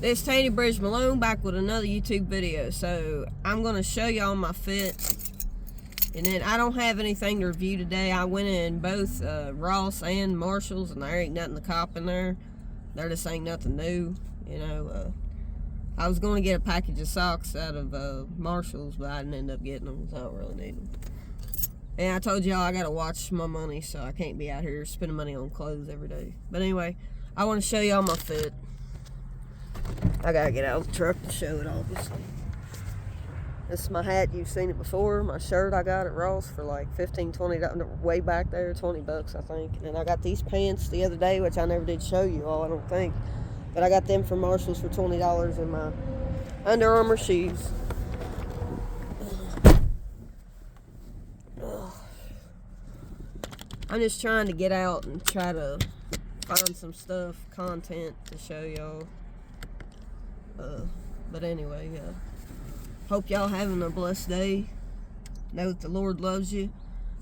This is Tanny Bridge Malone back with another YouTube video. So I'm going to show y'all my fit. And then I don't have anything to review today. I went in both Ross and Marshalls, and there ain't nothing to cop in there. There just ain't nothing new. You know, I was going to get a package of socks out of Marshalls, but I didn't end up getting them because I don't really need them. And I told y'all I got to watch my money, so I can't be out here spending money on clothes every day. But anyway, I want to show y'all my fit. I gotta get out of the truck to show it, obviously. This is my hat. You've seen it before. My shirt I got at Ross for like $15, $20, way back there, 20 bucks, I think. And I got these pants the other day, which I never did show you all, I don't think. But I got them from Marshalls for $20, and my Under Armour shoes. I'm just trying to get out and try to find some stuff, content to show y'all. But anyway, hope y'all having a blessed day. Know that the Lord loves you.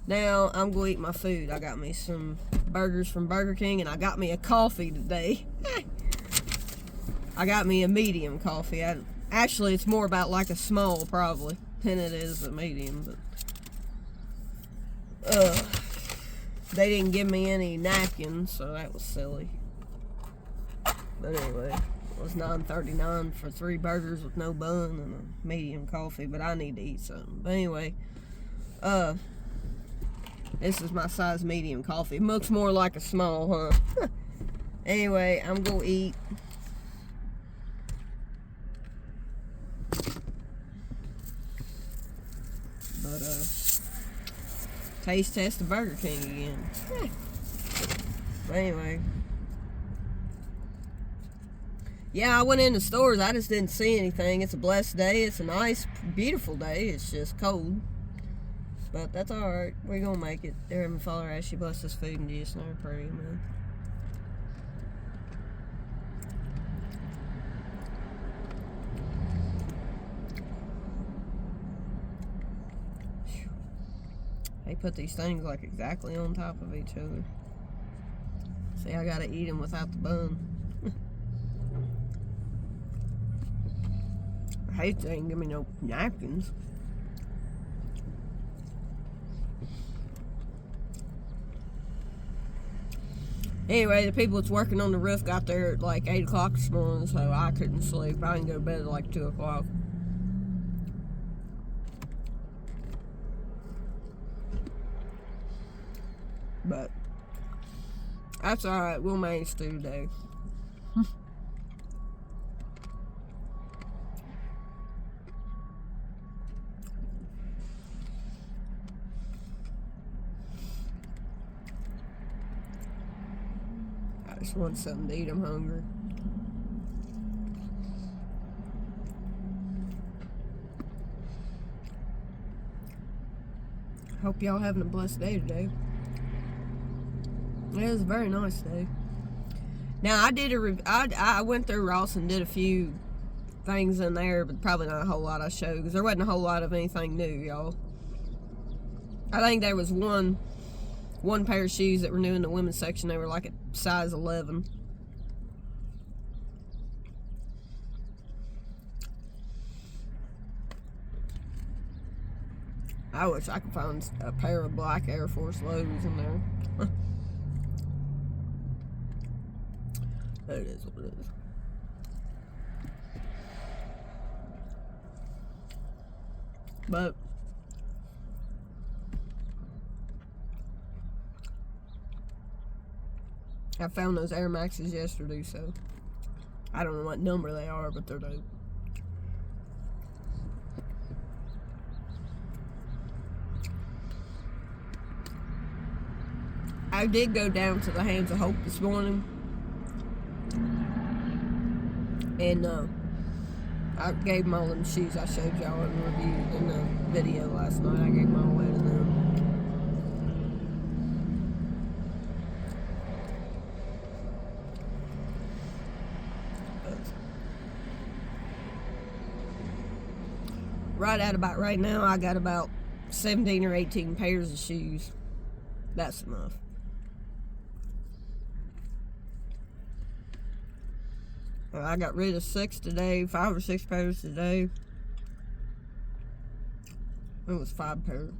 Now I'm going to eat my food. I got me some burgers from Burger King, and I got me a coffee today. I got me a medium coffee. Actually, it's more about like a small probably than it is a medium. But they didn't give me any napkins, so that was silly. But anyway, it was $9.39 for 3 burgers with no bun and a medium coffee, but I need to eat something. But anyway, this is my size medium coffee. It looks more like a small, huh? Anyway, I'm gonna eat. But taste test the Burger King again. But anyway. Yeah, I went in the stores. I just didn't see anything. It's a blessed day. It's a nice, beautiful day. It's just cold. But that's alright. We're going to make it. Dear Heavenly Father, I ask you bless this food and Jesus' name, I pray, amen. They put these things like exactly on top of each other. See, I got to eat them without the bun. I hate they didn't give me no napkins. Anyway, the people that's working on the roof got there at like 8 o'clock this morning, so I couldn't sleep. I didn't go to bed at like 2 o'clock. But that's alright. We'll manage through today. I just want something to eat. I'm hungry. Hope y'all having a blessed day today. It was a very nice day. Now I went through Ross and did a few things in there, but probably not a whole lot I showed because there wasn't a whole lot of anything new, y'all. I think there was one pair of shoes that were new in the women's section. They were like at size 11. I wish I could find a pair of black Air Force Lows in there. But it is what it is. But I found those Air Maxes yesterday, so I don't know what number they are, but they're dope. I did go down to the Hands of Hope this morning, and I gave them all them shoes I showed y'all in the review in the video last night. I gave them all away to them. Right now, I got about 17 or 18 pairs of shoes. That's enough. I got rid of 6 today, 5 or 6 pairs today. It was 5 pairs.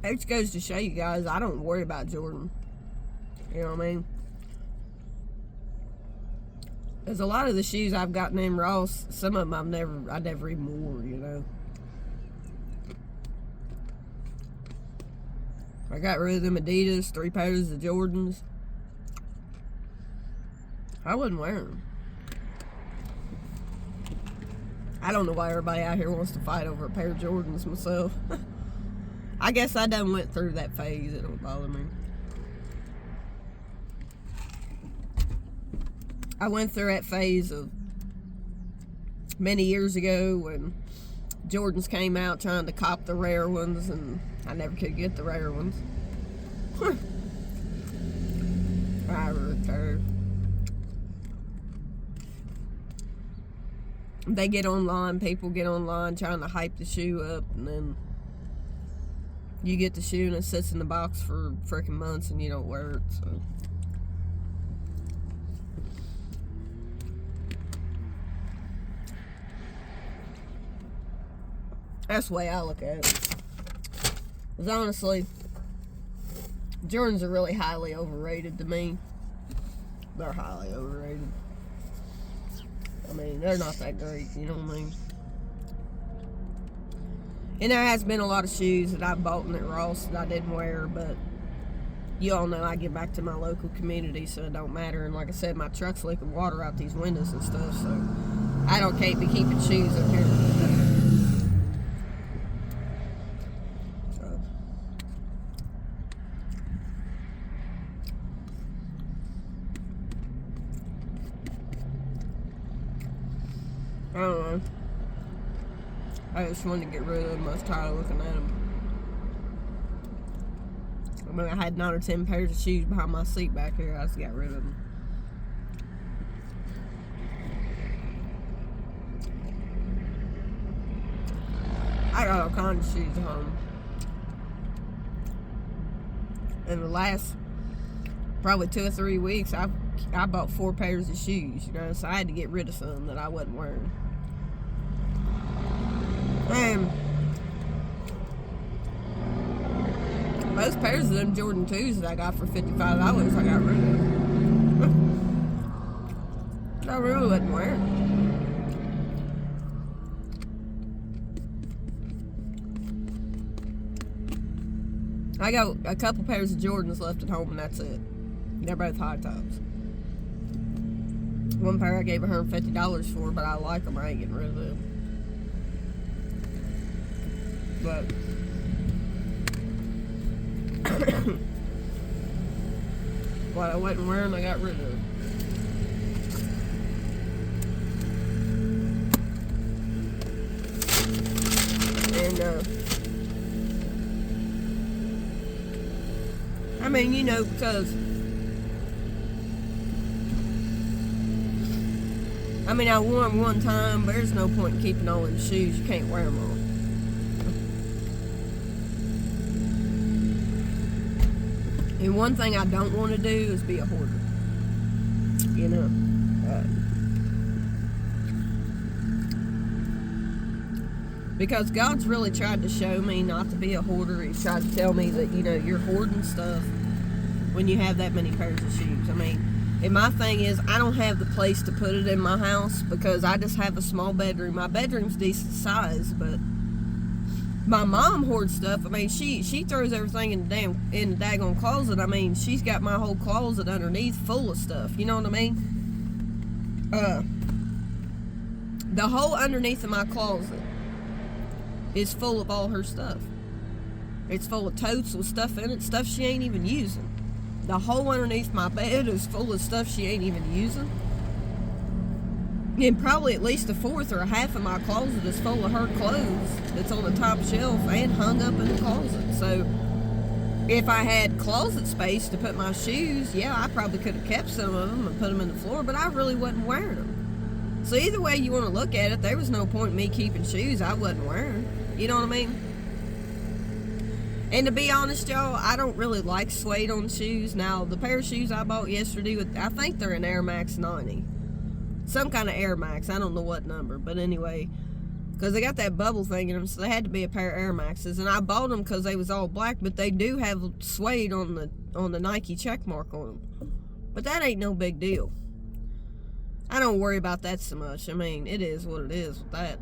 It just goes to show you guys, I don't worry about Jordan. You know what I mean? There's a lot of the shoes I've gotten in Ross, some of them I never even wore, you know. I got rid of them Adidas, 3 pairs of Jordans. I wouldn't wear them. I don't know why everybody out here wants to fight over a pair of Jordans myself. I guess I done went through that phase. It don't bother me. I went through that phase of many years ago when Jordans came out trying to cop the rare ones, and I never could get the rare ones. I really care. They get online, people get online trying to hype the shoe up, and then you get the shoe and it sits in the box for freaking months and you don't wear it, so. That's the way I look at it. Because honestly, Jordans are really highly overrated to me. They're highly overrated. I mean, they're not that great, you know what I mean? And there has been a lot of shoes that I bought in at Ross that I didn't wear, but you all know I get back to my local community, so it don't matter. And like I said, my truck's leaking water out these windows and stuff, so I can't be keeping shoes up here. So. I don't know. I just wanted to get rid of them. I was tired of looking at them. I mean, I had 9 or 10 pairs of shoes behind my seat back here. I just got rid of them. I got all kinds of shoes at home. In the last probably 2 or 3 weeks, I bought 4 pairs of shoes, you know, so I had to get rid of some that I wasn't wearing. And most pairs of them Jordan 2s that I got for $55, I got rid of. I really wasn't wearing. I got a couple pairs of Jordans left at home, and that's it. They're both high tops. One pair I gave $150 for, but I like them. I ain't getting rid of them. But what I wasn't wearing, I got rid of. And I mean, you know, because I mean, I wore them one time, but there's no point in keeping all them shoes. You can't wear them all. And one thing I don't want to do is be a hoarder. You know. Because God's really tried to show me not to be a hoarder. He's tried to tell me that, you know, you're hoarding stuff when you have that many pairs of shoes. I mean, and my thing is, I don't have the place to put it in my house because I just have a small bedroom. My bedroom's decent size, but my mom hoards stuff. I mean, she throws everything in the daggone closet. I mean, she's got my whole closet underneath full of stuff. You know what I mean? The whole underneath of my closet is full of all her stuff. It's full of totes with stuff in it, stuff she ain't even using. The hole underneath my bed is full of stuff she ain't even using. And probably at least a fourth or a half of my closet is full of her clothes that's on the top shelf and hung up in the closet. So if I had closet space to put my shoes, yeah, I probably could have kept some of them and put them in the floor, but I really wasn't wearing them. So either way you want to look at it, there was no point in me keeping shoes I wasn't wearing. You know what I mean? And to be honest, y'all, I don't really like suede on shoes. Now, the pair of shoes I bought yesterday, I think they're an Air Max 90. Some kind of Air Max. I don't know what number. But anyway, because they got that bubble thing in them, so they had to be a pair of Air Maxes. And I bought them because they was all black, but they do have suede on the Nike check mark on them. But that ain't no big deal. I don't worry about that so much. I mean, it is what it is with that.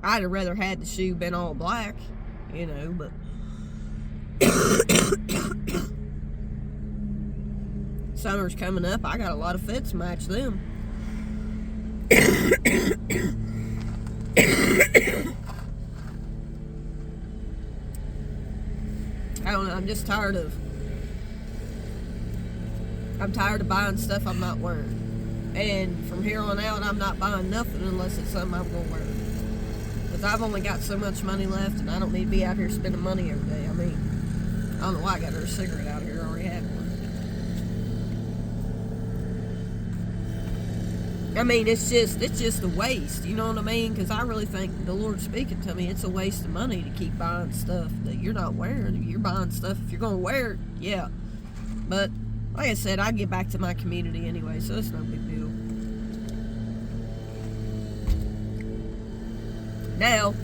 I'd have rather had the shoe been all black, you know, but... Summer's coming up. I got a lot of fits to match them. I don't know. I'm just tired of buying stuff I'm not wearing. And from here on out, I'm not buying nothing unless it's something I'm going to wear. Because I've only got so much money left, and I don't need to be out here spending money every day. I mean, I don't know why I got her a cigarette out here. I already had one. I mean, it's just a waste. You know what I mean? Because I really think the Lord's speaking to me. It's a waste of money to keep buying stuff that you're not wearing. You're buying stuff if you're going to wear it, yeah. But like I said, I get back to my community anyway, so it's no big deal. Now,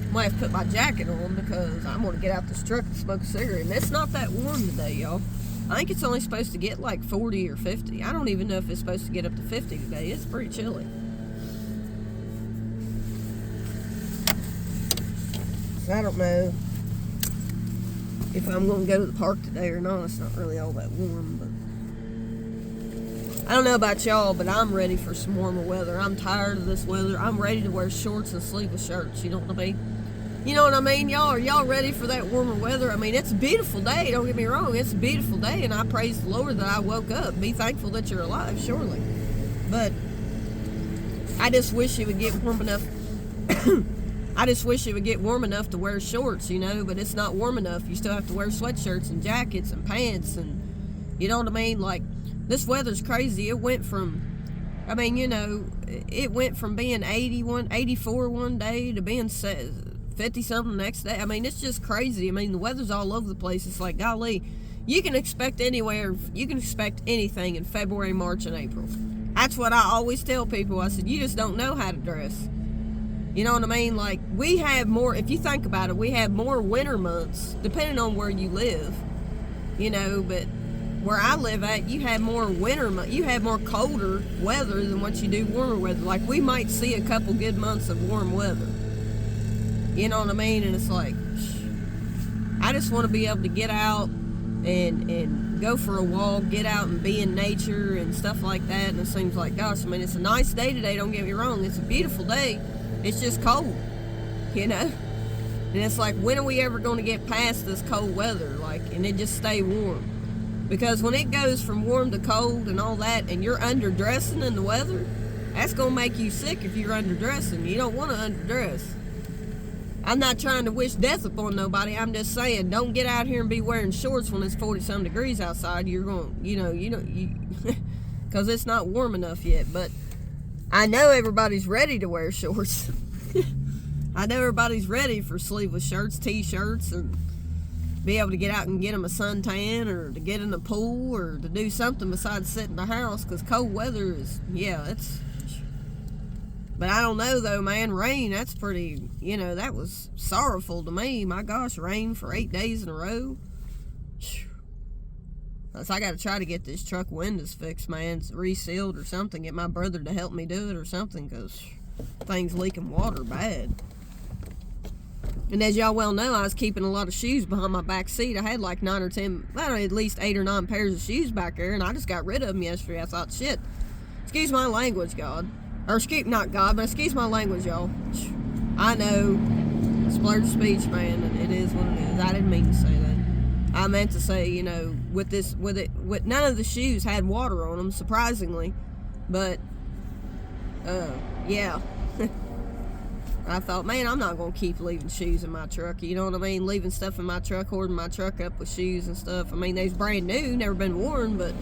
I might have to put my jacket on because I'm going to get out this truck and smoke a cigarette. And it's not that warm today, y'all. I think it's only supposed to get like 40 or 50. I don't even know if it's supposed to get up to 50 today. It's pretty chilly. So I don't know if I'm going to go to the park today or not. It's not really all that warm, but I don't know about y'all, but I'm ready for some warmer weather. I'm tired of this weather. I'm ready to wear shorts and sleeveless shirts. You know what I mean? You know what I mean, y'all? Are y'all ready for that warmer weather? I mean, it's a beautiful day. Don't get me wrong. It's a beautiful day, and I praise the Lord that I woke up. Be thankful that you're alive, surely. But I just wish it would get warm enough. I just wish it would get warm enough to wear shorts, you know, but it's not warm enough. You still have to wear sweatshirts and jackets and pants, and you know what I mean? Like, this weather's crazy. It went from, I mean, you know, it went from being 84 one day to being 50-something the next day. I mean, it's just crazy. I mean, the weather's all over the place. It's like, golly, you can expect anything in February, March, and April. That's what I always tell people. I said, you just don't know how to dress. You know what I mean? Like, we have more, if you think about it, we have more winter months, depending on where you live, you know, but where I live at, you have more you have more colder weather than what you do warmer weather. Like, we might see a couple good months of warm weather. You know what I mean? And it's like, I just want to be able to get out and go for a walk, get out and be in nature and stuff like that. And it seems like, gosh, I mean, it's a nice day today, don't get me wrong. It's a beautiful day. It's just cold, you know? And it's like, when are we ever going to get past this cold weather? Like, and it just stay warm. Because when it goes from warm to cold and all that, and you're underdressing in the weather, that's going to make you sick if you're underdressing. You don't want to underdress. I'm not trying to wish death upon nobody. I'm just saying, don't get out here and be wearing shorts when it's 40-some degrees outside. You're going, because it's not warm enough yet. But I know everybody's ready to wear shorts. I know everybody's ready for sleeveless shirts, t-shirts, and be able to get out and get them a suntan, or to get in the pool, or to do something besides sit in the house, because cold weather is, it's... But I don't know, though, man. Rain, that's pretty, that was sorrowful to me. My gosh, rain for 8 days in a row. So I got to try to get this truck windows fixed, man. It's resealed or something. Get my brother to help me do it or something, because thing's leaking water bad. And as y'all well know, I was keeping a lot of shoes behind my back seat. I had like 9 or 10, at least 8 or 9 pairs of shoes back there, and I just got rid of them yesterday. I thought, shit, excuse my language, God. Or excuse, not God, but excuse my language, y'all. I know, splurge speech, man, and it is what it is. I didn't mean to say that. I meant to say, with none of the shoes had water on them, surprisingly. But, yeah. I thought, man, I'm not going to keep leaving shoes in my truck. You know what I mean? Leaving stuff in my truck, hoarding my truck up with shoes and stuff. I mean, they's brand new, never been worn, but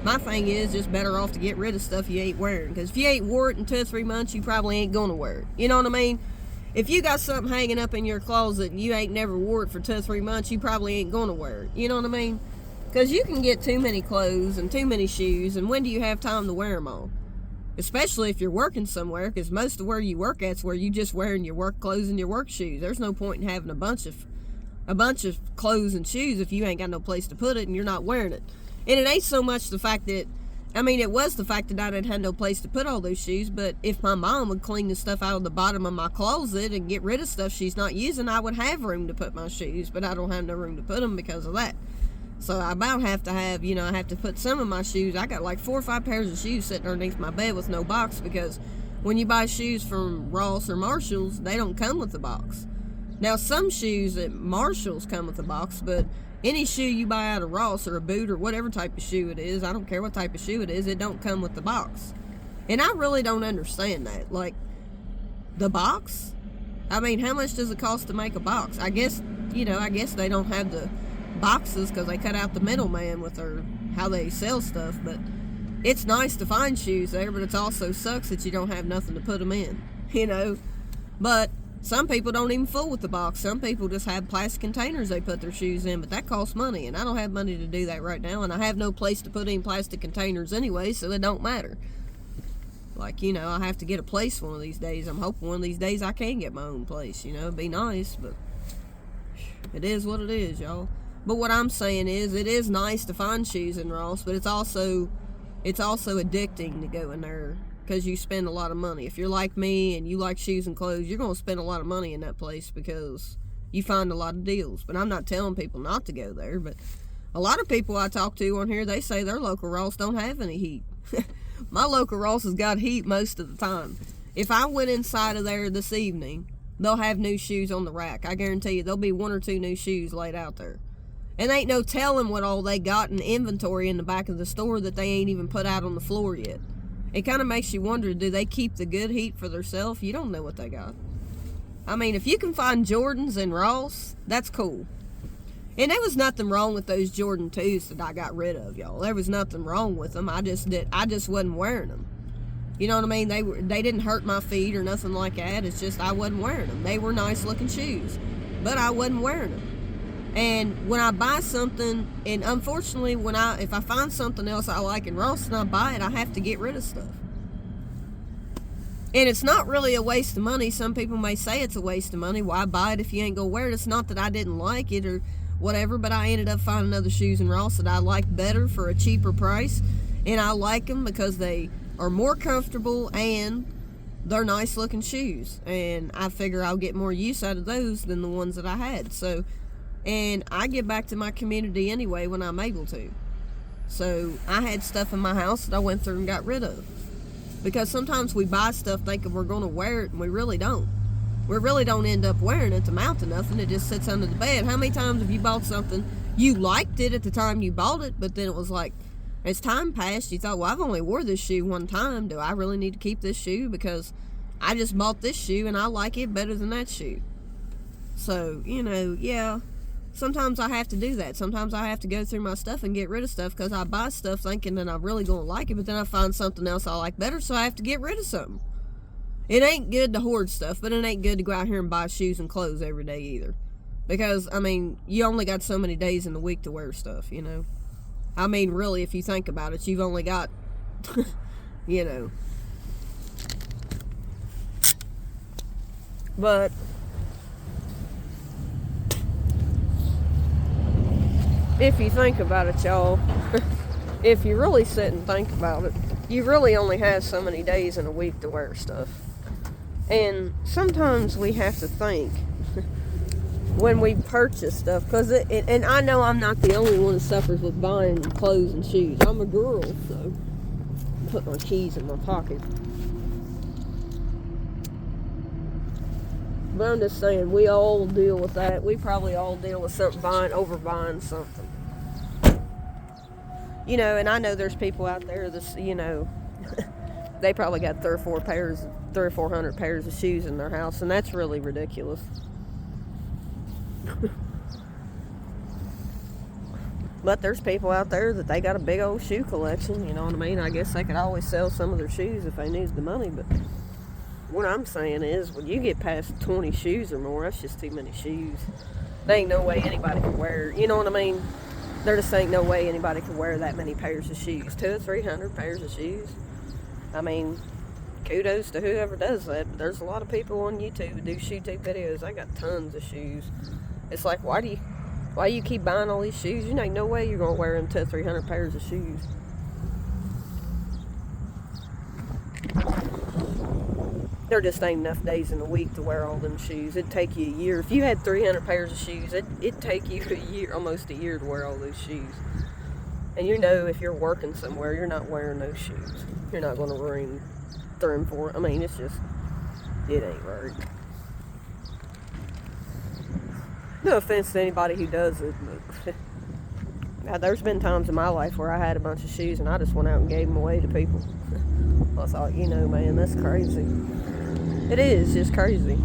my thing is just better off to get rid of stuff you ain't wearing. Because if you ain't wore it in 2 or 3 months, you probably ain't going to wear it. You know what I mean? if you got something hanging up in your closet and you ain't never wore it for 2 or 3 months, you probably ain't gonna wear it. You know what I mean? Because you can get too many clothes and too many shoes, and when do you have time to wear them all? Especially if you're working somewhere, because most of where you work at's where you just wearing your work clothes and your work shoes. There's no point in having a bunch of clothes and shoes if you ain't got no place to put it and you're not wearing it. And it ain't so much the fact that, I mean, it was the fact that I didn't have no place to put all those shoes, but if my mom would clean the stuff out of the bottom of my closet and get rid of stuff she's not using, I would have room to put my shoes, but I don't have no room to put them because of that. So I about have to have, I have to put some of my shoes. I got like 4 or 5 pairs of shoes sitting underneath my bed with no box, because when you buy shoes from Ross or Marshalls, they don't come with the box. Now, some shoes at Marshalls come with a box, but any shoe you buy out of Ross or a boot or whatever type of shoe it is, I don't care what type of shoe it is, it don't come with the box. And I really don't understand that. Like, the box? I mean, how much does it cost to make a box? I guess they don't have the boxes because they cut out the middleman with how they sell stuff, but it's nice to find shoes there, but it also sucks that you don't have nothing to put them in, But some people don't even fool with the box. Some people just have plastic containers they put their shoes in, but that costs money, and I don't have money to do that right now, and I have no place to put any plastic containers anyway, so it don't matter. Like, I have to get a place one of these days. I'm hoping one of these days I can get my own place, it'd be nice, but it is what it is, y'all. But what I'm saying is, it is nice to find shoes in Ross, but it's also addicting to go in there, because you spend a lot of money. If you're like me and you like shoes and clothes, you're going to spend a lot of money in that place because you find a lot of deals. But I'm not telling people not to go there, but a lot of people I talk to on here, they say their local Ross don't have any heat. My local Ross has got heat most of the time. If I went inside of there this evening, they'll have new shoes on the rack. I guarantee you there'll be 1 or 2 new shoes laid out there. And ain't no telling what all they got in inventory in the back of the store that they ain't even put out on the floor yet. It kind of makes you wonder, do they keep the good heat for themselves? You don't know what they got. I mean, if you can find Jordans in Ross, that's cool. And there was nothing wrong with those Jordan 2s that I got rid of, y'all. There was nothing wrong with them. I just wasn't wearing them. You know what I mean? They didn't hurt my feet or nothing like that. It's just I wasn't wearing them. They were nice looking shoes, but I wasn't wearing them. And when I buy something, and unfortunately, if I find something else I like in Ross and I buy it, I have to get rid of stuff. And it's not really a waste of money. Some people may say it's a waste of money. Why buy it if you ain't gonna wear it? It's not that I didn't like it or whatever, but I ended up finding other shoes in Ross that I like better for a cheaper price. And I like them because they are more comfortable and they're nice looking shoes. And I figure I'll get more use out of those than the ones that I had. So, and I get back to my community anyway when I'm able to. So I had stuff in my house that I went through and got rid of. Because sometimes we buy stuff thinking we're going to wear it and we really don't. We really don't end up wearing it to mount to nothing. It just sits under the bed. How many times have you bought something, you liked it at the time you bought it, but then it was like, as time passed, you thought, well, I've only wore this shoe one time. Do I really need to keep this shoe? Because I just bought this shoe and I like it better than that shoe. So, yeah. Sometimes I have to do that. Sometimes I have to go through my stuff and get rid of stuff because I buy stuff thinking that I'm really going to like it, but then I find something else I like better, so I have to get rid of something. It ain't good to hoard stuff, but it ain't good to go out here and buy shoes and clothes every day either. Because, you only got so many days in the week to wear stuff, really, if you think about it, you've only got, But if you think about it, y'all, if you really sit and think about it, you really only have so many days in a week to wear stuff. And sometimes we have to think when we purchase stuff, because and I know I'm not the only one that suffers with buying clothes and shoes. I'm a girl, so I put my keys in my pocket. But I'm just saying, we all deal with that. We probably all deal with something, overbuying something. And I know there's people out there that's, they probably got 300 or 400 pairs of shoes in their house, and that's really ridiculous. But there's people out there that they got a big old shoe collection, you know what I mean? I guess they could always sell some of their shoes if they needed the money, but what I'm saying is, when you get past 20 shoes or more, that's just too many shoes. There ain't no way anybody can wear, you know what I mean? There just ain't no way anybody can wear that many pairs of shoes. 200 or 300 pairs of shoes. I mean, kudos to whoever does that. But there's a lot of people on YouTube who do ShoeTube videos. They got tons of shoes. It's like, why do you keep buying all these shoes? You ain't no way you're gonna wear them 200 or 300 pairs of shoes. There just ain't enough days in the week to wear all them shoes. It'd take you a year. If you had 300 pairs of shoes, it'd take you a year, almost a year, to wear all those shoes. And you know, if you're working somewhere, you're not wearing those shoes. You're not going to wear 3 and 4. I mean, it's just, it ain't right. No offense to anybody who does it, but now, there's been times in my life where I had a bunch of shoes and I just went out and gave them away to people. I thought, you know, man, that's crazy. It is just crazy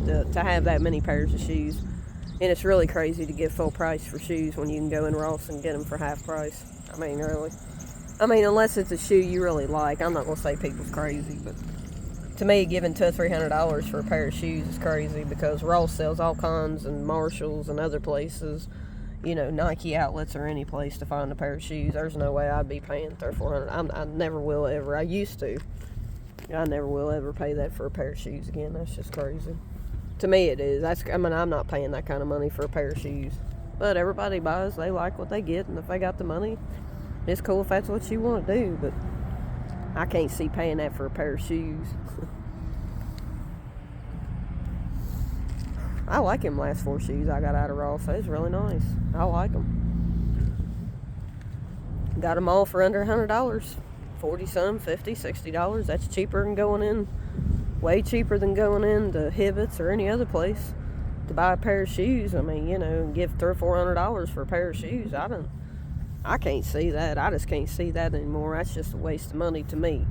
to have that many pairs of shoes. And it's really crazy to give full price for shoes when you can go in Ross and get them for half price. I mean, really. I mean, unless it's a shoe you really like. I'm not going to say people's crazy, but to me, giving $200 or $300 for a pair of shoes is crazy, because Ross sells all kinds, and Marshalls and other places, you know, Nike outlets or any place to find a pair of shoes. There's no way I'd be paying $300 or $400. I never will ever. I used to. I never will ever pay that for a pair of shoes again. That's just crazy. To me, it is. I mean, I'm not paying that kind of money for a pair of shoes. But everybody buys. They like what they get, and if they got the money, it's cool if that's what you want to do. But I can't see paying that for a pair of shoes. I like them last 4 shoes I got out of Ross. They was really nice. I like them. Got them all for under $100. 40 some, 50, $60. That's cheaper than going in, way cheaper than going into Hibbett's or any other place to buy a pair of shoes. I mean, you know, give $300 or $400 for a pair of shoes. I can't see that. I just can't see that anymore. That's just a waste of money to me.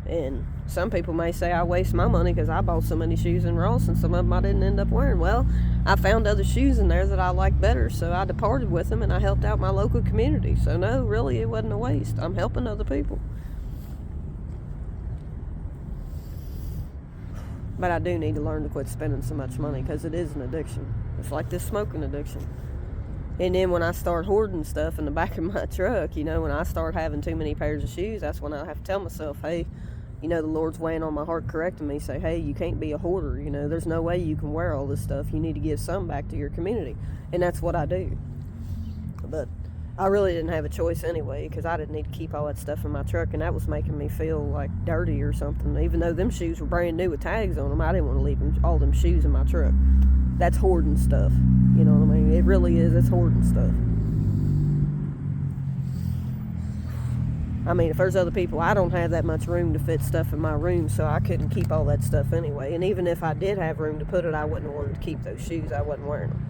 And some people may say I waste my money because I bought so many shoes in Ross and some of them I didn't end up wearing. Well, I found other shoes in there that I liked better, so I departed with them and I helped out my local community. So no, really, it wasn't a waste. I'm helping other people. But I do need to learn to quit spending so much money, because it is an addiction. It's like this smoking addiction. And then when I start hoarding stuff in the back of my truck, you know, when I start having too many pairs of shoes, that's when I have to tell myself, hey, you know, the Lord's weighing on my heart, correcting me, say, hey, you can't be a hoarder. You know, there's no way you can wear all this stuff. You need to give some back to your community. And that's what I do. But I really didn't have a choice anyway, because I didn't need to keep all that stuff in my truck, and that was making me feel like dirty or something. Even though them shoes were brand new with tags on them, I didn't want to leave all them shoes in my truck. That's hoarding stuff. You know what I mean? It really is. It's hoarding stuff. I mean, if there's other people, I don't have that much room to fit stuff in my room, so I couldn't keep all that stuff anyway. And even if I did have room to put it, I wouldn't want to keep those shoes. I wasn't wearing them.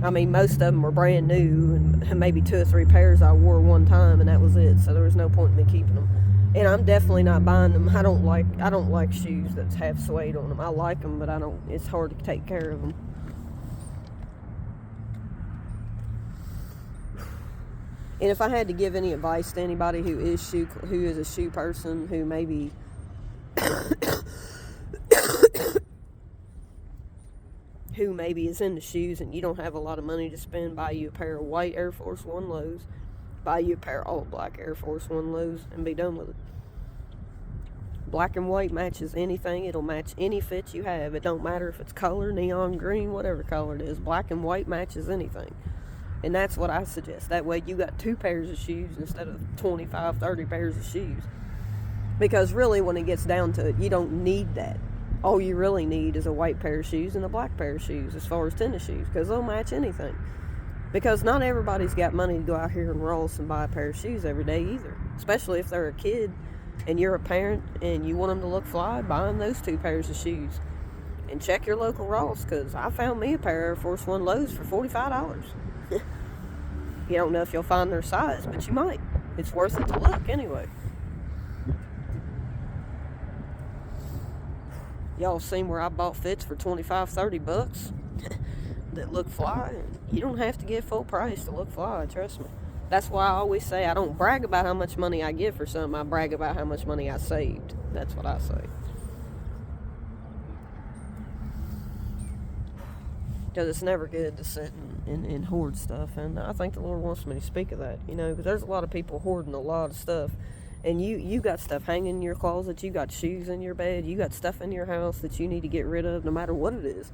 I mean, most of them were brand new, and maybe 2 or 3 pairs I wore one time, and that was it. So there was no point in me keeping them. And I'm definitely not buying them. I don't like shoes that have suede on them. I like them, but it's hard to take care of them. And if I had to give any advice to anybody who is a shoe person, who maybe is into shoes and you don't have a lot of money to spend, buy you a pair of white Air Force One lows, buy you a pair of all black Air Force One lows, and be done with it. Black and white matches anything. It'll match any fit you have. It don't matter if it's color, neon green, whatever color it is. Black and white matches anything. And that's what I suggest. That way you got 2 pairs of shoes instead of 25, 30 pairs of shoes. Because really, when it gets down to it, you don't need that. All you really need is a white pair of shoes and a black pair of shoes as far as tennis shoes, because they'll match anything. Because not everybody's got money to go out here in Ross and buy a pair of shoes every day either. Especially if they're a kid and you're a parent and you want them to look fly, buy them those 2 pairs of shoes. And check your local Ross, because I found me a pair of Air Force One lows for $45. You don't know if you'll find their size, but you might. It's worth it to look anyway. Y'all seen where I bought fits for $25-$30 that look fly? You don't have to get full price to look fly, trust me. That's why I always say I don't brag about how much money I get for something. I brag about how much money I saved. That's what I say. because it's never good to sit and hoard stuff. And I think the Lord wants me to speak of that, because there's a lot of people hoarding a lot of stuff. And you got stuff hanging in your closet, you got shoes in your bed, you got stuff in your house that you need to get rid of no matter what it is.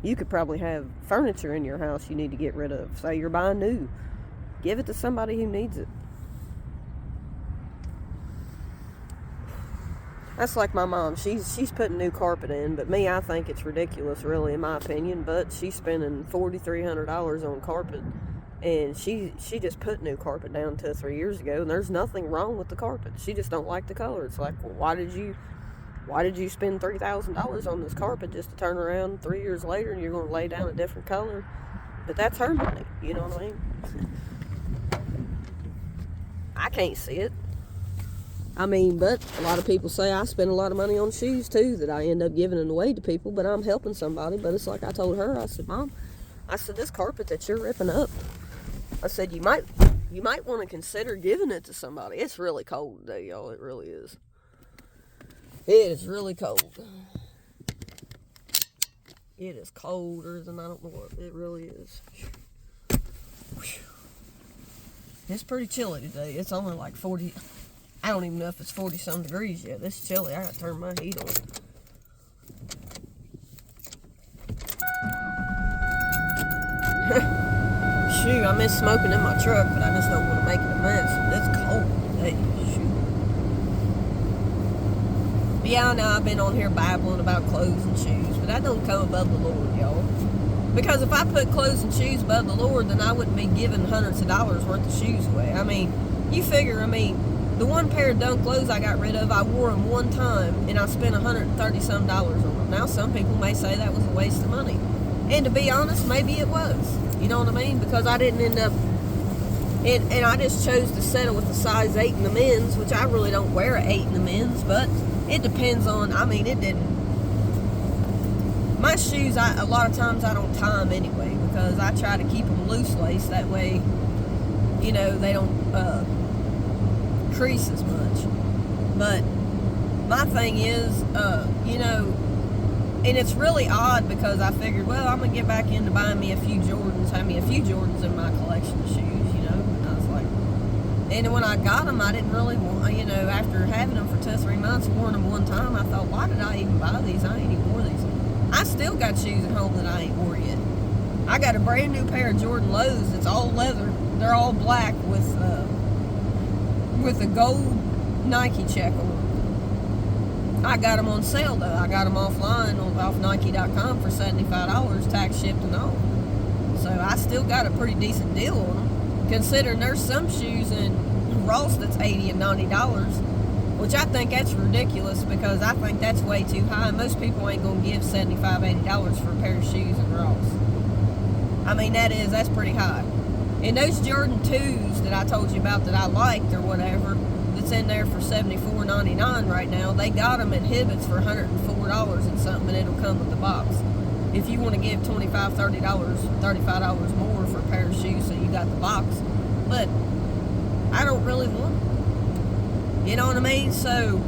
You could probably have furniture in your house you need to get rid of. Say you're buying new. Give it to somebody who needs it. That's like my mom. She's putting new carpet in, but me, I think it's ridiculous, really, in my opinion. But she's spending $4,300 on carpet, and she just put new carpet down 2 or 3 years ago, and there's nothing wrong with the carpet. She just don't like the color. It's like, well, why did you spend $3,000 on this carpet just to turn around 3 years later and you're going to lay down a different color? But that's her money. You know what I mean? I can't see it. I mean, but a lot of people say I spend a lot of money on shoes too that I end up giving it away to people, but I'm helping somebody. But it's like I told her, I said, Mom, I said, this carpet that you're ripping up, I said, you might want to consider giving it to somebody. It's really cold today, y'all. It really is. It is really cold. It is colder than I don't know what. It really is. It's pretty chilly today. It's only like 40. I don't even know if it's 40 some degrees yet. It's chilly. I gotta turn my heat on. Shoot, I miss smoking in my truck, but I just don't want to make it a mess. It's cold today. Shoot. But yeah, I know I've been on here babbling about clothes and shoes, but that don't come above the Lord, y'all. Because if I put clothes and shoes above the Lord, then I wouldn't be giving hundreds of dollars worth of shoes away. I mean, you figure, the one pair of dunk clothes I got rid of, I wore them one time, and I spent $130 some on them. Now, some people may say that was a waste of money. And to be honest, maybe it was. You know what I mean? Because I didn't end up, and I just chose to settle with a size 8 in the men's, which I really don't wear an 8 in the men's, but it depends on, it didn't. My shoes, a lot of times I don't tie them anyway, because I try to keep them loose lace. That way, they don't crease as much. But my thing is, and it's really odd because I figured, well, I'm going to get back into buying me a few Jordans, have me a few Jordans in my collection of shoes, and I was like, and when I got them, I didn't really want, after having them for 2 or 3 months, worn them one time, I thought, why did I even buy these? I ain't even wore these. I still got shoes at home that I ain't wore yet. I got a brand new pair of Jordan Lows that's all leather. They're all black with a gold Nike check on them. I got them on sale though. I got them offline off Nike.com for $75, tax shipped and all. So I still got a pretty decent deal on them. Considering there's some shoes in Ross that's $80 and $90. Which I think that's ridiculous because I think that's way too high. Most people ain't going to give $75, $80 for a pair of shoes in Ross. That's pretty high. And those Jordan 2s that I told you about that I liked or whatever, that's in there for $74.99 right now, they got them at Hibbett's for $104 and something, and it'll come with the box. If you want to give $25, $30, $35 more for a pair of shoes, so you got the box. But I don't really want them. You know what I mean? So,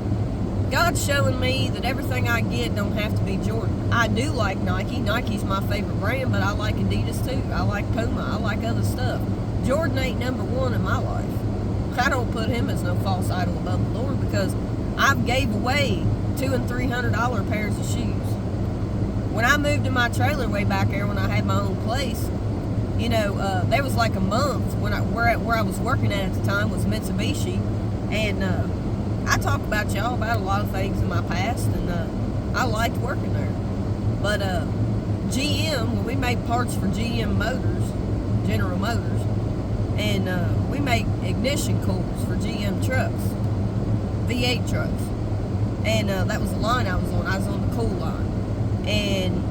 God's showing me that everything I get don't have to be Jordan. I do like Nike. Nike's my favorite brand, but I like Adidas too. I like Puma. I like other stuff. Jordan ain't number one in my life. I don't put him as no false idol above the Lord because I've gave away $200 and $300 pairs of shoes. When I moved in my trailer way back there when I had my own place, there was like a month where I was working at the time was Mitsubishi. And I talk about y'all about a lot of things in my past, and I liked working there. But GM, when we made parts for GM Motors, General Motors, and we make ignition coils for GM trucks, V8 trucks. And that was the line I was on. I was on the cool line. And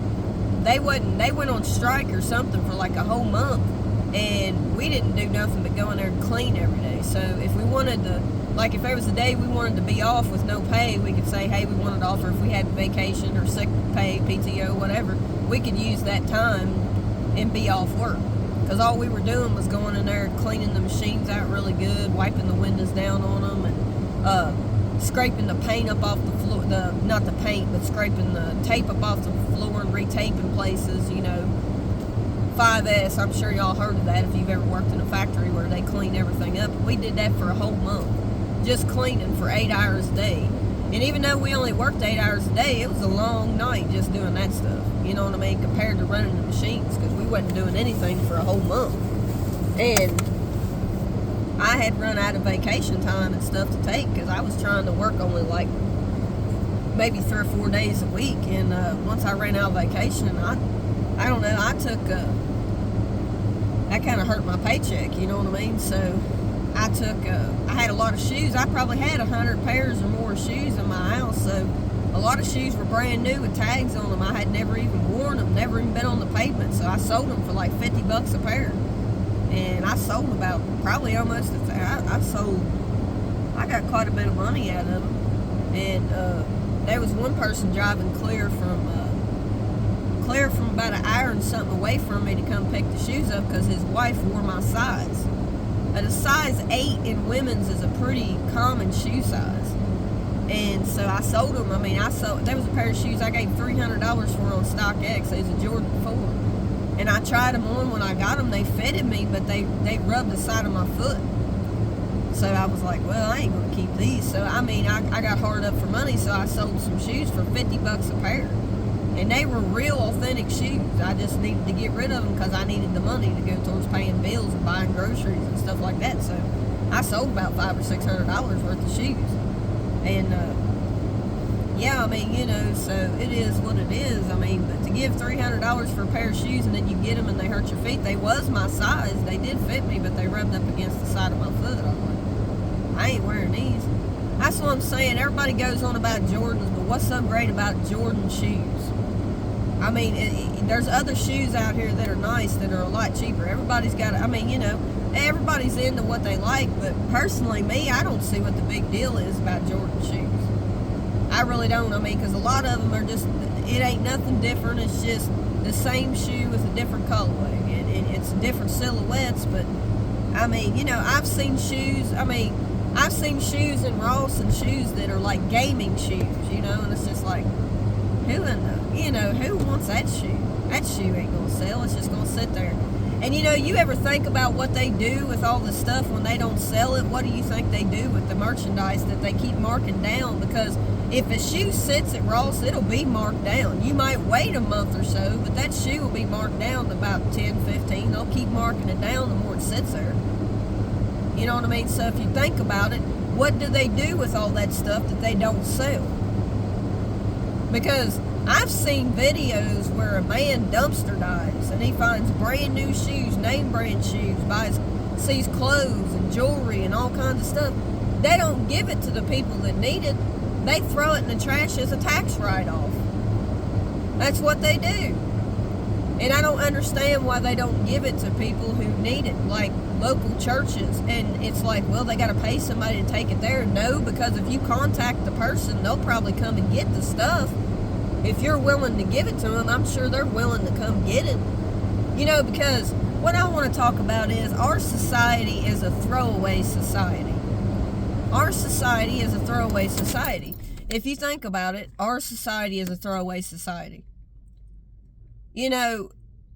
they went on strike or something for like a whole month. And we didn't do nothing but go in there and clean every day. So if we wanted to, if there was a day we wanted to be off with no pay, we could say, hey, we wanted to offer if we had vacation or sick pay, PTO, whatever, we could use that time and be off work. Because all we were doing was going in there and cleaning the machines out really good, wiping the windows down on them, and scraping the paint up off the floor, not the paint, but scraping the tape up off the floor and retaping places, 5S. I'm sure y'all heard of that if you've ever worked in a factory where they clean everything up. We did that for a whole month, just cleaning for 8 hours a day. And even though we only worked 8 hours a day, it was a long night just doing that stuff. You know what I mean? Compared to running the machines, because we wasn't doing anything for a whole month. And I had run out of vacation time and stuff to take, because I was trying to work only like maybe 3 or 4 days a week. And once I ran out of vacation, I don't know, I took, that kind of hurt my paycheck, you know what I mean? So I had a lot of shoes. I probably had 100 pairs or more shoes in my house. So a lot of shoes were brand new with tags on them. I had never even worn them, never even been on the pavement. So I sold them for like $50 a pair. And I sold about probably almost, I got quite a bit of money out of them. And there was one person driving clear from about an hour and something away from me to come pick the shoes up, because his wife wore my size. But a size 8 in women's is a pretty common shoe size. And so I sold them. I mean, there was a pair of shoes I gave $300 for on StockX. It was a Jordan 4. And I tried them on when I got them. They fitted me, but they rubbed the side of my foot. So I was like, well, I ain't going to keep these. So, I mean, I got hard up for money, so I sold some shoes for $50 a pair. And they were real authentic shoes. I just needed to get rid of them because I needed the money to go towards paying bills and buying groceries and stuff like that. So I sold about $500 or $600 worth of shoes. And yeah, I mean, you know, so it is what it is. I mean, but to give $300 for a pair of shoes and then you get them and they hurt your feet, they was my size. They did fit me, but they rubbed up against the side of my foot. I'm like, I ain't wearing these. That's what I'm saying. Everybody goes on about Jordans, but what's so great about Jordan shoes? I mean, there's other shoes out here that are nice that are a lot cheaper. Everybody's got, I mean, you know, everybody's into what they like, but personally, me, I don't see what the big deal is about Jordan shoes. I really don't. I mean, because a lot of them are just, it ain't nothing different. It's just the same shoe with a different colorway. And it's different silhouettes, but, I mean, you know, I've seen shoes in Ross and shoes that are like gaming shoes, you know, and it's just like, who wants that shoe? That shoe ain't gonna sell. It's just gonna sit there. And you know, you ever think about what they do with all the stuff when they don't sell it? What do you think they do with the merchandise that they keep marking down? Because if a shoe sits at Ross, it'll be marked down. You might wait a month or so, but that shoe will be marked down to about 10, 15. They'll keep marking it down the more it sits there. You know what I mean? So if you think about it, what do they do with all that stuff that they don't sell? Because I've seen videos where a man dumpster dives and he finds brand new shoes, name brand shoes, sees clothes and jewelry and all kinds of stuff. They don't give it to the people that need it. They throw it in the trash as a tax write-off. That's what they do. And I don't understand why they don't give it to people who need it, like local churches. And it's like, well, they got to pay somebody to take it there. No, because if you contact the person, they'll probably come and get the stuff. If you're willing to give it to them, I'm sure they're willing to come get it. You know, because what I want to talk about is our society is a throwaway society. Our society is a throwaway society. If you think about it, our society is a throwaway society. You know,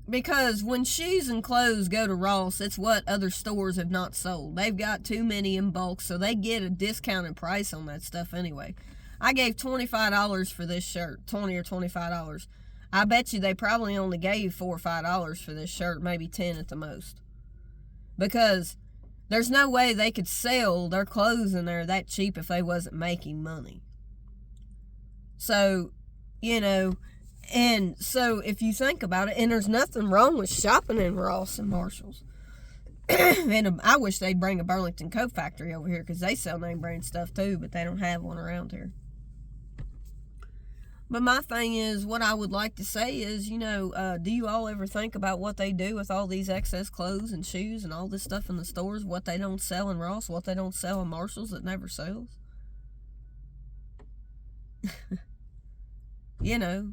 because when shoes and clothes go to Ross, it's what other stores have not sold. They've got too many in bulk, so they get a discounted price on that stuff anyway. I gave $25 for this shirt, $20 or $25. I bet you they probably only gave $4 or $5 for this shirt, maybe 10 at the most. Because there's no way they could sell their clothes in there that cheap if they wasn't making money. So, you know, and so if you think about it, and there's nothing wrong with shopping in Ross and Marshalls. And I wish they'd bring a Burlington Coat Factory over here, because they sell name brand stuff too, but they don't have one around here. But my thing is, what I would like to say is, you know, do you all ever think about what they do with all these excess clothes and shoes and all this stuff in the stores? What they don't sell in Ross, what they don't sell in Marshalls that never sells? You know.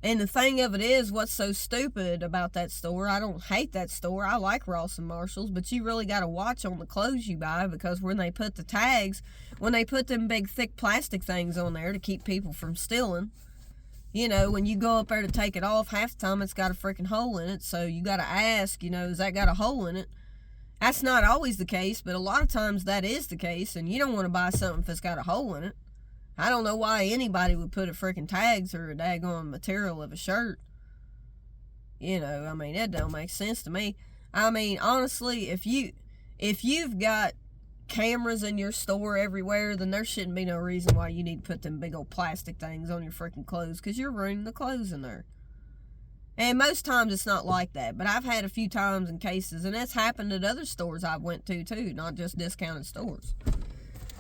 And the thing of it is, what's so stupid about that store, I don't hate that store. I like Ross and Marshalls, but you really got to watch on the clothes you buy, because when they put the tags, when they put them big thick plastic things on there to keep people from stealing, You know, when you go up there to take it off, half the time it's got a freaking hole in it. So you got to ask, you know, has that got a hole in it? That's not always the case, but a lot of times that is the case, and you don't want to buy something if it's got a hole in it. I don't know why anybody would put a freaking tags or a daggone material of a shirt. You know, I mean, that don't make sense to me. I mean, honestly, if you've got cameras in your store everywhere, then there shouldn't be no reason why you need to put them big old plastic things on your freaking clothes, because you're ruining the clothes in there. And most times it's not like that, but I've had a few times and cases, and that's happened at other stores I've went to too, not just discounted stores.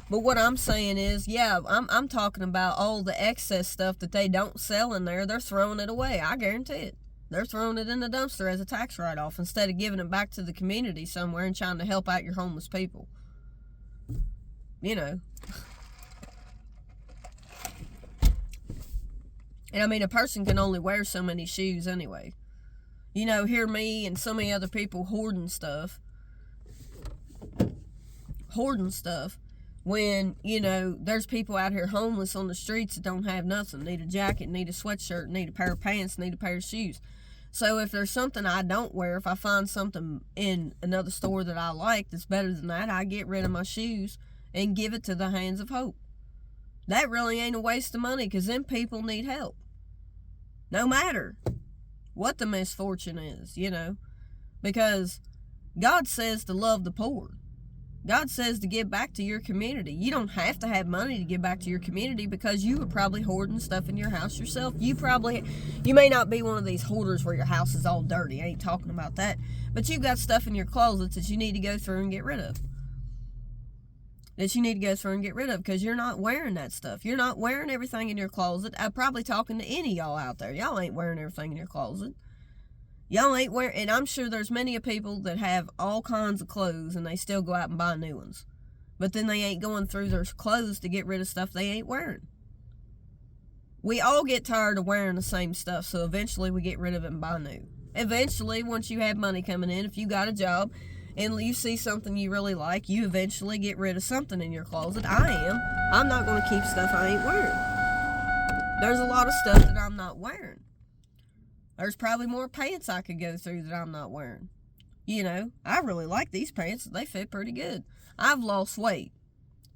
But what I'm saying is, yeah, I'm talking about all the excess stuff that they don't sell in there. They're throwing it away. I guarantee it. They're throwing it in the dumpster as a tax write-off instead of giving it back to the community somewhere and trying to help out your homeless people. You know. And I mean, a person can only wear so many shoes anyway. You know, hear me and so many other people hoarding stuff. When, you know, there's people out here homeless on the streets that don't have nothing. Need a jacket, need a sweatshirt, need a pair of pants, need a pair of shoes. So if there's something I don't wear, if I find something in another store that I like that's better than that, I get rid of my shoes and give it to the Hands of Hope. That really ain't a waste of money, because them people need help. No matter what the misfortune is, you know. Because God says to love the poor. God says to give back to your community. You don't have to have money to give back to your community, because you were probably hoarding stuff in your house yourself. You may not be one of these hoarders where your house is all dirty. I ain't talking about that. But you've got stuff in your closets that you need to go through and get rid of. Because you're not wearing that stuff. You're not wearing everything in your closet. I'm probably talking to any of y'all out there. Y'all ain't wearing everything in your closet. Y'all ain't wearing, and I'm sure there's many of people that have all kinds of clothes and they still go out and buy new ones. But then they ain't going through their clothes to get rid of stuff they ain't wearing. We all get tired of wearing the same stuff, so eventually we get rid of it and buy new. Eventually, once you have money coming in, if you got a job and you see something you really like, you eventually get rid of something in your closet. I'm not going to keep stuff I ain't wearing. There's a lot of stuff that I'm not wearing. There's probably more pants I could go through that I'm not wearing. You know, I really like these pants. They fit pretty good. I've lost weight.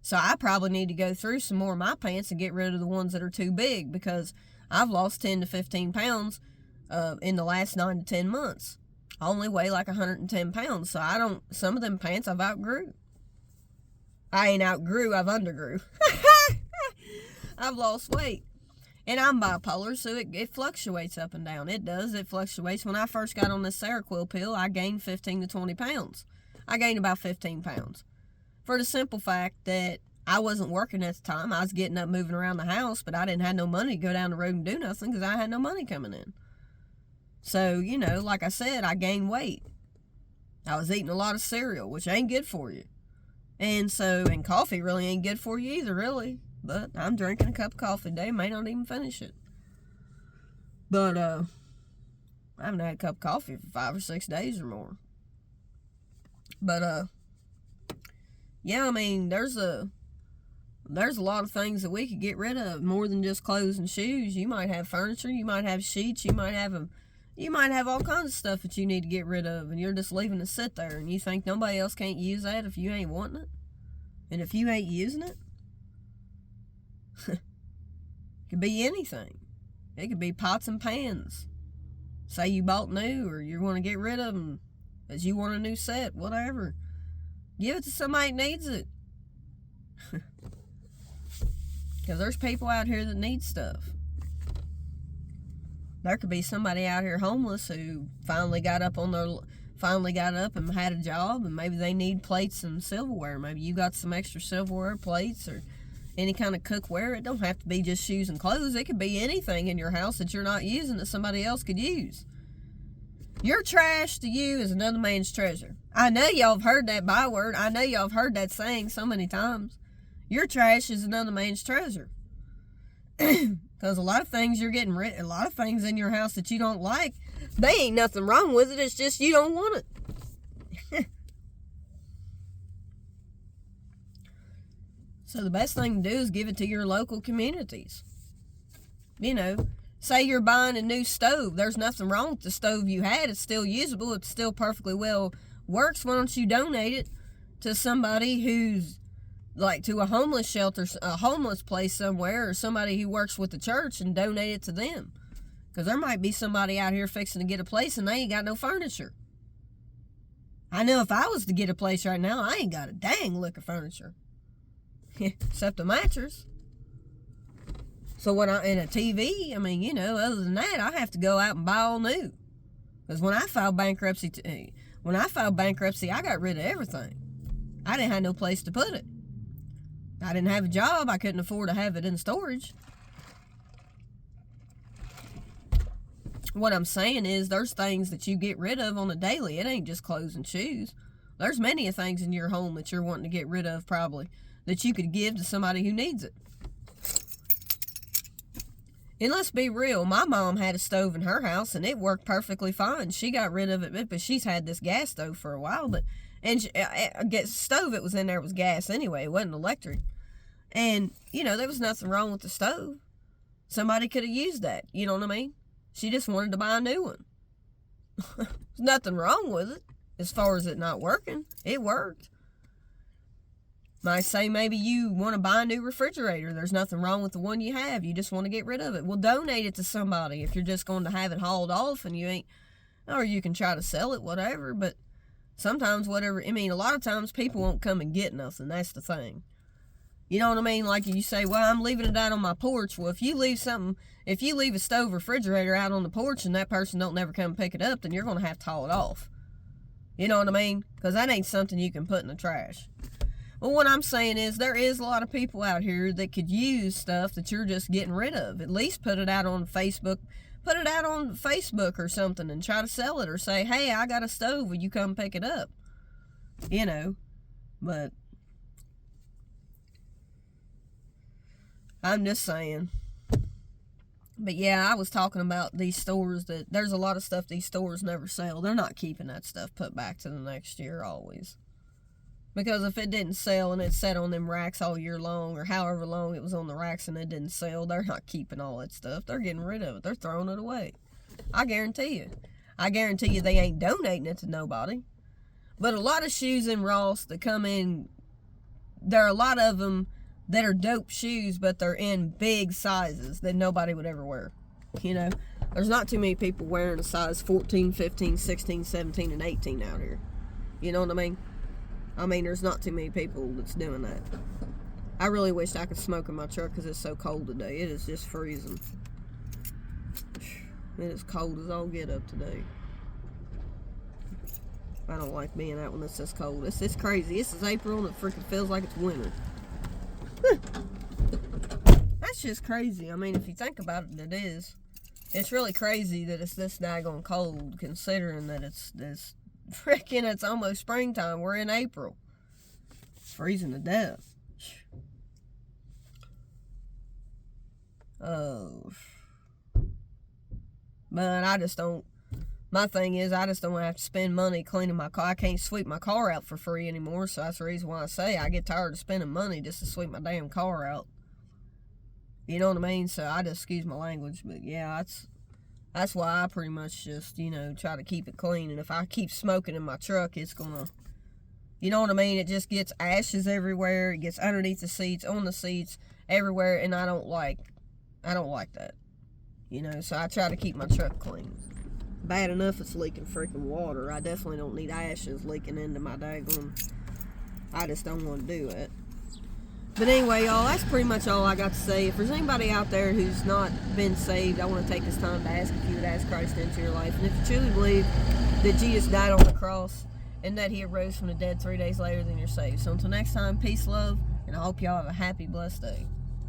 So I probably need to go through some more of my pants and get rid of the ones that are too big, because I've lost 10 to 15 pounds in the last 9 to 10 months. I only weigh like 110 pounds, so some of them pants I've outgrew. I ain't outgrew, I've undergrew. I've lost weight. And I'm bipolar, so it fluctuates up and down. It does. It fluctuates. When I first got on this Seroquel pill, I gained 15 to 20 pounds. I gained about 15 pounds. For the simple fact that I wasn't working at the time. I was getting up, moving around the house, but I didn't have no money to go down the road and do nothing because I had no money coming in. So, you know, like I said, I gained weight. I was eating a lot of cereal, which ain't good for you. And coffee really ain't good for you either, really. But I'm drinking a cup of coffee a day, may not even finish it. But, I haven't had a cup of coffee for 5 or 6 days or more. But, yeah, I mean, there's a lot of things that we could get rid of, more than just clothes and shoes. You might have furniture, you might have sheets, you might have all kinds of stuff that you need to get rid of, and you're just leaving it sit there, and you think nobody else can't use that if you ain't wanting it? And if you ain't using it? It could be anything. It could be pots and pans. Say you bought new, or you want to get rid of them as you want a new set, whatever. Give it to somebody that needs it. Because there's people out here that need stuff. There could be somebody out here homeless who finally got up and had a job, and maybe they need plates and silverware. Maybe you got some extra silverware, plates, or any kind of cookware. It don't have to be just shoes and clothes. It could be anything in your house that you're not using that somebody else could use. Your trash to you is another man's treasure. I know y'all have heard that byword. I know y'all have heard that saying so many times. Your trash is another man's treasure. Because a lot of things you're getting rid of, a lot of things in your house that you don't like, they ain't nothing wrong with it. It's just you don't want it. So the best thing to do is give it to your local communities. You know, say you're buying a new stove. There's nothing wrong with the stove you had. It's still usable. It's still perfectly well works. Why don't you donate it to somebody who's like to a homeless shelter, a homeless place somewhere, or somebody who works with the church, and donate it to them? Because there might be somebody out here fixing to get a place and they ain't got no furniture. I know if I was to get a place right now, I ain't got a dang lick of furniture. Except a mattress. So and a TV, I mean, you know, other than that, I have to go out and buy all new. Because when I filed bankruptcy, I got rid of everything. I didn't have no place to put it. I didn't have a job. I couldn't afford to have it in storage. What I'm saying is there's things that you get rid of on a daily. It ain't just clothes and shoes. There's many things in your home that you're wanting to get rid of probably that you could give to somebody who needs it. And let's be real, my mom had a stove in her house and it worked perfectly fine. She got rid of it, but she's had this gas stove for a while. The stove it was in there was gas anyway. It wasn't electric. And, you know, there was nothing wrong with the stove. Somebody could have used that. You know what I mean? She just wanted to buy a new one. There's nothing wrong with it as far as it not working. It worked. Might say maybe you want to buy a new refrigerator. There's nothing wrong with the one you have. You just want to get rid of it. Well, donate it to somebody if you're just going to have it hauled off and you ain't, or you can try to sell it, whatever. But sometimes a lot of times people won't come and get nothing. That's the thing. You know what I mean? Like you say, well, I'm leaving it out on my porch. Well, if you leave a stove refrigerator out on the porch and that person don't never come pick it up, then you're going to have to haul it off. You know what I mean? Because that ain't something you can put in the trash. Well, what I'm saying is there is a lot of people out here that could use stuff that you're just getting rid of. At least put it out on Facebook. Put it out on Facebook or something and try to sell it, or say, hey, I got a stove. Will you come pick it up? You know, but I'm just saying. But yeah, I was talking about these stores that there's a lot of stuff these stores never sell. They're not keeping that stuff put back to the next year always. Because if it didn't sell and it sat on them racks all year long, or however long it was on the racks and it didn't sell, they're not keeping all that stuff. They're getting rid of it. They're throwing it away. I guarantee you. I guarantee you they ain't donating it to nobody. But a lot of shoes in Ross that come in, there are a lot of them that are dope shoes, but they're in big sizes that nobody would ever wear. You know, there's not too many people wearing a size 14, 15, 16, 17, and 18 out here. You know what I mean? There's not too many people that's doing that. I really wish I could smoke in my truck because it's so cold today. It is just freezing. It is cold as all get up today. I don't like being out when it's this cold. It's crazy. This is April and it freaking feels like it's winter. That's just crazy. I mean, if you think about it, it is. It's really crazy that it's this daggone cold, considering that it's almost springtime. We're in April. Freezing to death. Oh. But I just don't. My thing is, I just don't have to spend money cleaning my car. I can't sweep my car out for free anymore, so that's the reason why I say I get tired of spending money just to sweep my damn car out. You know what I mean? So I just, excuse my language, but yeah, that's why I pretty much just, you know, try to keep it clean. And if I keep smoking in my truck, it's gonna, you know what I mean? It just gets ashes everywhere. It gets underneath the seats, on the seats, everywhere, and I don't like that. You know, so I try to keep my truck clean. Bad enough it's leaking freaking water. I definitely don't need ashes leaking into my daggone. I just don't want to do it. But anyway, y'all, that's pretty much all I got to say. If there's anybody out there who's not been saved, I want to take this time to ask if you would ask Christ into your life. And if you truly believe that Jesus died on the cross and that he arose from the dead 3 days later, then you're saved. So until next time, peace, love, and I hope y'all have a happy, blessed day.